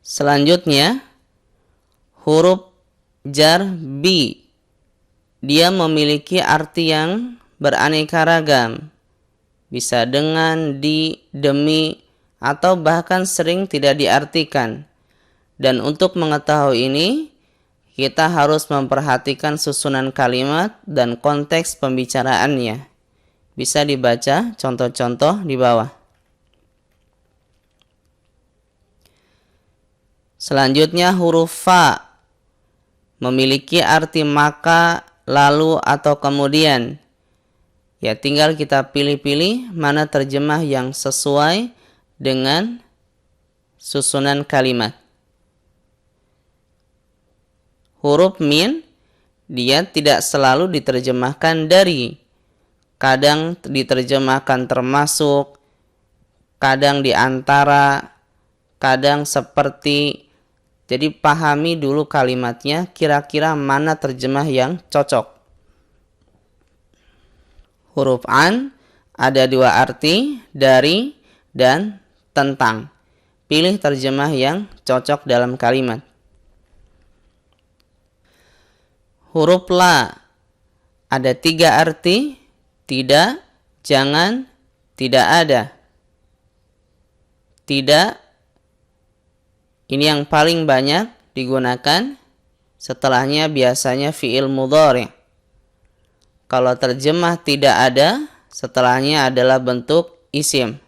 Selanjutnya, huruf jar bi. Dia memiliki arti yang beraneka ragam. Bisa dengan, di, demi, atau bahkan sering tidak diartikan. Dan untuk mengetahui ini, kita harus memperhatikan susunan kalimat dan konteks pembicaraannya. Bisa dibaca contoh-contoh di bawah. Selanjutnya huruf fa memiliki arti maka, lalu, atau kemudian. Ya, tinggal kita pilih-pilih mana terjemah yang sesuai dengan susunan kalimat. Huruf min, dia tidak selalu diterjemahkan dari. Kadang diterjemahkan termasuk, kadang di antara, kadang seperti. Jadi pahami dulu kalimatnya, kira-kira mana terjemah yang cocok. Huruf an ada dua arti, dari dan tentang. Pilih terjemah yang cocok dalam kalimat. Huruf la ada tiga arti, tidak, jangan, tidak ada. Tidak, ini yang paling banyak digunakan. Setelahnya biasanya fi'il mudhari'. Kalau terjemah tidak ada, setelahnya adalah bentuk isim.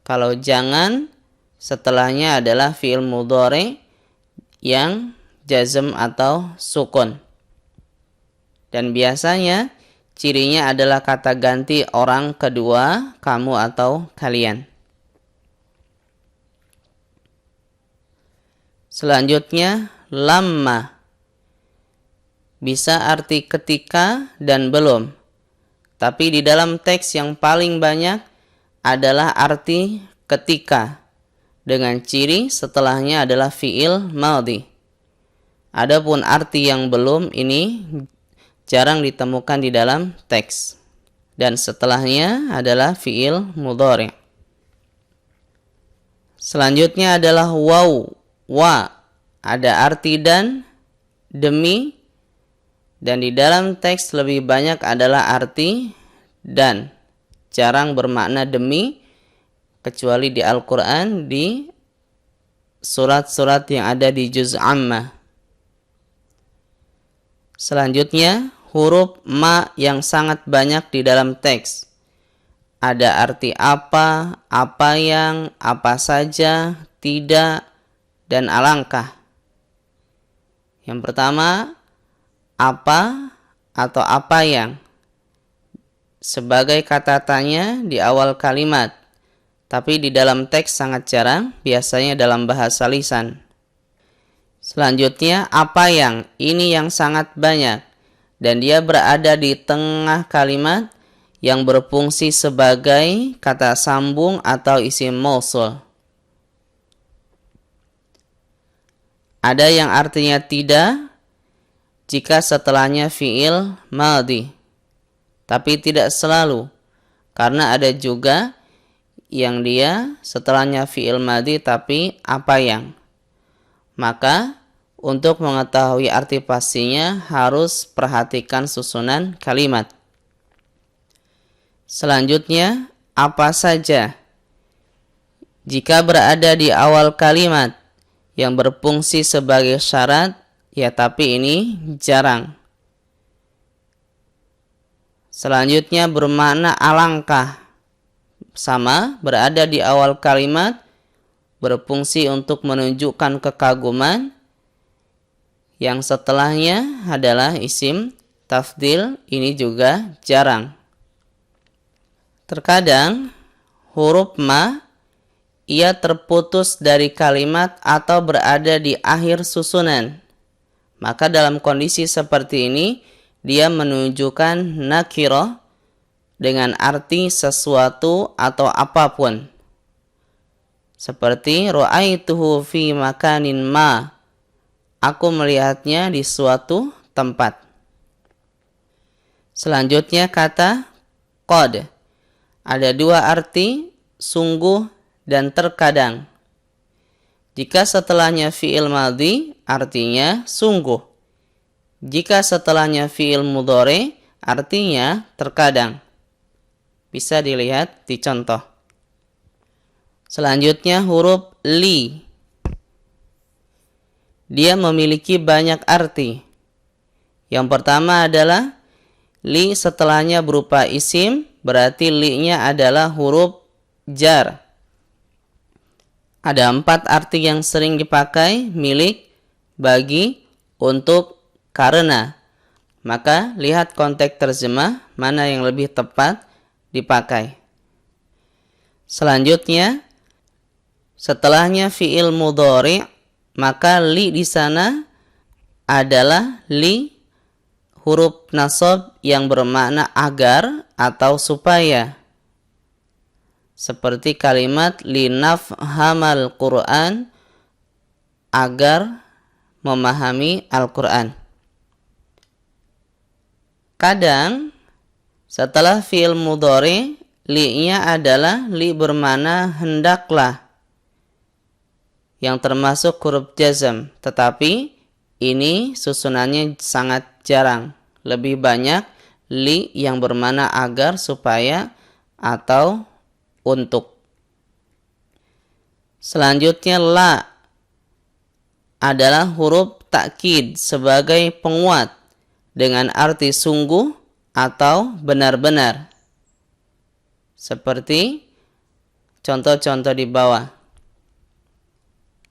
Kalau jangan, setelahnya adalah fi'il mudhari' yang jazm atau sukun. Dan biasanya cirinya adalah kata ganti orang kedua, kamu atau kalian. Selanjutnya, lamma. Bisa arti ketika dan belum. Tapi di dalam teks yang paling banyak adalah arti ketika. Dengan ciri setelahnya adalah fi'il madhi. Adapun arti yang belum ini jarang ditemukan di dalam teks. Dan setelahnya adalah fi'il mudhari'. Selanjutnya adalah waw. Wa ada arti dan, demi, dan di dalam teks lebih banyak adalah arti dan. Jarang bermakna demi, kecuali di Al-Quran, di surat-surat yang ada di juz ammah. Selanjutnya, huruf ma yang sangat banyak di dalam teks. Ada arti apa yang, apa saja, tidak, dan alangkah. Yang pertama, apa atau apa yang. Sebagai kata tanya di awal kalimat. Tapi di dalam teks sangat jarang, biasanya dalam bahasa lisan. Selanjutnya, apa yang. Ini yang sangat banyak. Dan dia berada di tengah kalimat yang berfungsi sebagai kata sambung atau isim mausul. Ada yang artinya tidak jika setelahnya fi'il madhi. Tapi tidak selalu. Karena ada juga yang dia setelahnya fi'il madhi tapi apa yang. Maka untuk mengetahui arti pastinya harus perhatikan susunan kalimat. Selanjutnya, apa saja. Jika berada di awal kalimat yang berfungsi sebagai syarat, ya tapi ini jarang. Selanjutnya bermakna alangkah. Sama, berada di awal kalimat, berfungsi untuk menunjukkan kekaguman. Yang setelahnya adalah isim tafdil, ini juga jarang. Terkadang huruf ma ia terputus dari kalimat atau berada di akhir susunan. Maka dalam kondisi seperti ini, dia menunjukkan nakirah dengan arti sesuatu atau apapun. Seperti ra'aituhu fi makanin ma. Aku melihatnya di suatu tempat. Selanjutnya kata qad. Ada dua arti, sungguh dan terkadang. Jika setelahnya fi'il madhi, artinya sungguh. Jika setelahnya fi'il mudhari, artinya terkadang. Bisa dilihat di contoh. Selanjutnya huruf li. Dia memiliki banyak arti. Yang pertama adalah li setelahnya berupa isim, berarti li-nya adalah huruf jar. Ada 4 arti yang sering dipakai, milik, bagi, untuk, karena. Maka lihat konteks terjemah mana yang lebih tepat dipakai. Selanjutnya, setelahnya fi'il mudhari, maka li di sana adalah li huruf nasab yang bermakna agar atau supaya. Seperti kalimat linafhamal Qur'an, agar memahami Al-Qur'an. Kadang setelah fi'il mudhari, li-nya adalah li bermakna hendaklah, yang termasuk huruf jazm, tetapi ini susunannya sangat jarang. Lebih banyak li yang bermakna agar, supaya, atau untuk. Selanjutnya la adalah huruf takkid sebagai penguat dengan arti sungguh atau benar-benar. Seperti contoh-contoh di bawah.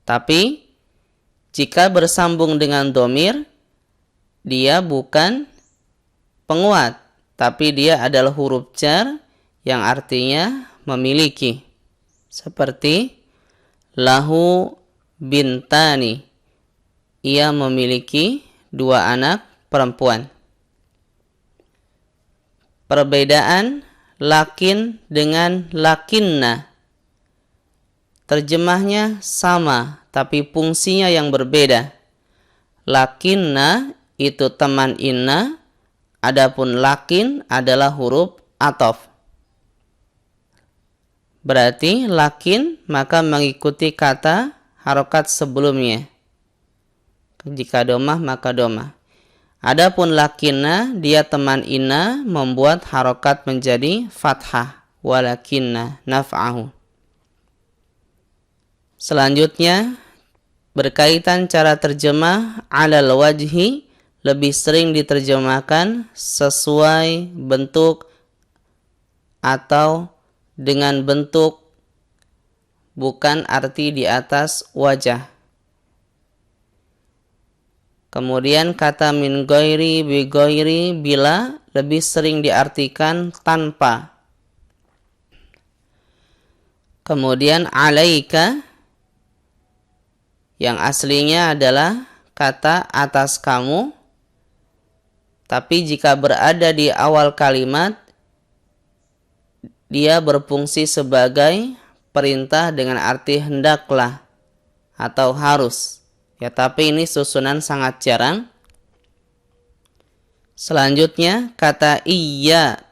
Tapi jika bersambung dengan domir, dia bukan penguat, tapi dia adalah huruf jar yang artinya memiliki. Seperti lahu bintani, ia memiliki 2 anak perempuan. Perbedaan lakin dengan lakinna. Terjemahnya sama, tapi fungsinya yang berbeda. Lakinna itu teman inna, adapun lakin adalah huruf atof. Berarti lakin maka mengikuti kata harokat sebelumnya. Jika domah maka domah. Adapun lakinna, dia teman inna, membuat harokat menjadi fathah. Walakinna naf'ahu. Selanjutnya berkaitan cara terjemah alal wajhi, lebih sering diterjemahkan sesuai bentuk atau dengan bentuk, bukan arti di atas wajah. Kemudian kata min ghairi bi ghairi bila lebih sering diartikan tanpa. Kemudian alaika yang aslinya adalah kata atas kamu, tapi jika berada di awal kalimat dia berfungsi sebagai perintah dengan arti hendaklah atau harus. Ya, tapi ini susunan sangat jarang. Selanjutnya kata iya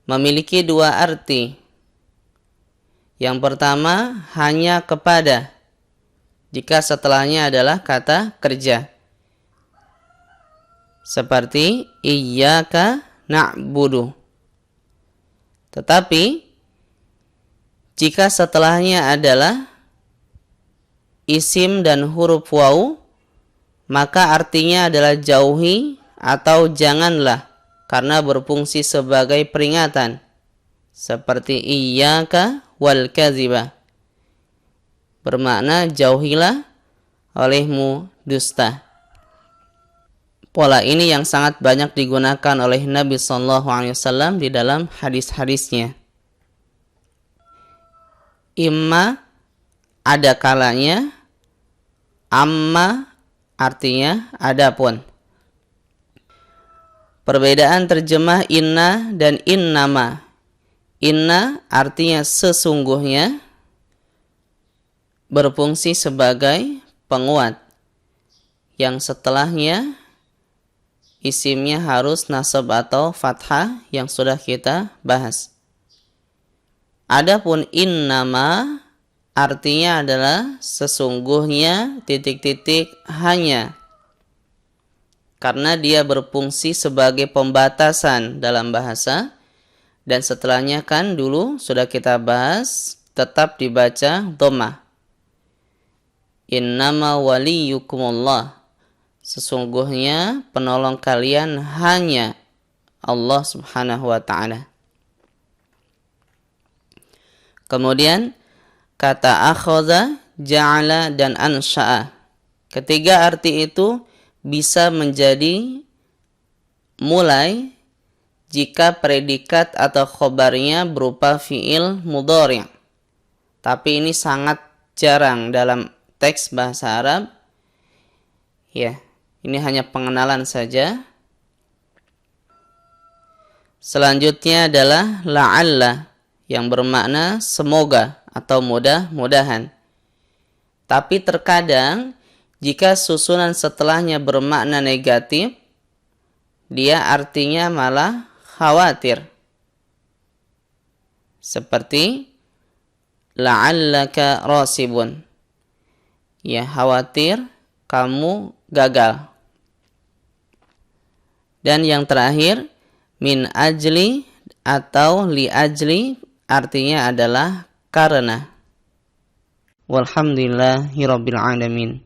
memiliki 2 arti. Yang pertama hanya kepada, jika setelahnya adalah kata kerja. Seperti iyyaka na'budu. Tetapi jika setelahnya adalah isim dan huruf waw, maka artinya adalah jauhi atau janganlah, karena berfungsi sebagai peringatan. Seperti iyyaka wal kadziba, bermakna jauhilah olehmu dusta. Pola ini yang sangat banyak digunakan oleh Nabi SAW di dalam hadis-hadisnya. Imma ada kalanya, amma artinya adapun. Perbedaan terjemah inna dan innama. Inna artinya sesungguhnya, berfungsi sebagai penguat, yang setelahnya isimnya harus nasab atau fathah yang sudah kita bahas. Adapun innama artinya adalah sesungguhnya titik-titik hanya, karena dia berfungsi sebagai pembatasan dalam bahasa. Dan setelahnya kan dulu sudah kita bahas, tetap dibaca dhammah. Innama waliyukumullah, sesungguhnya penolong kalian hanya Allah subhanahu wa ta'ala. Kemudian kata akhadha, ja'ala, dan ansha'a. Ketiga arti itu bisa menjadi mulai jika predikat atau khobarnya berupa fi'il mudhari'. Tapi ini sangat jarang dalam teks bahasa Arab. Ya, ini hanya pengenalan saja. Selanjutnya adalah la'alla, yang bermakna semoga atau mudah-mudahan. Tapi terkadang jika susunan setelahnya bermakna negatif, dia artinya malah khawatir. Seperti la'allaka rasibun. Ya, khawatir kamu gagal. Dan yang terakhir, min ajli atau li ajli, artinya adalah karena. Walhamdulillahirabbil alamin.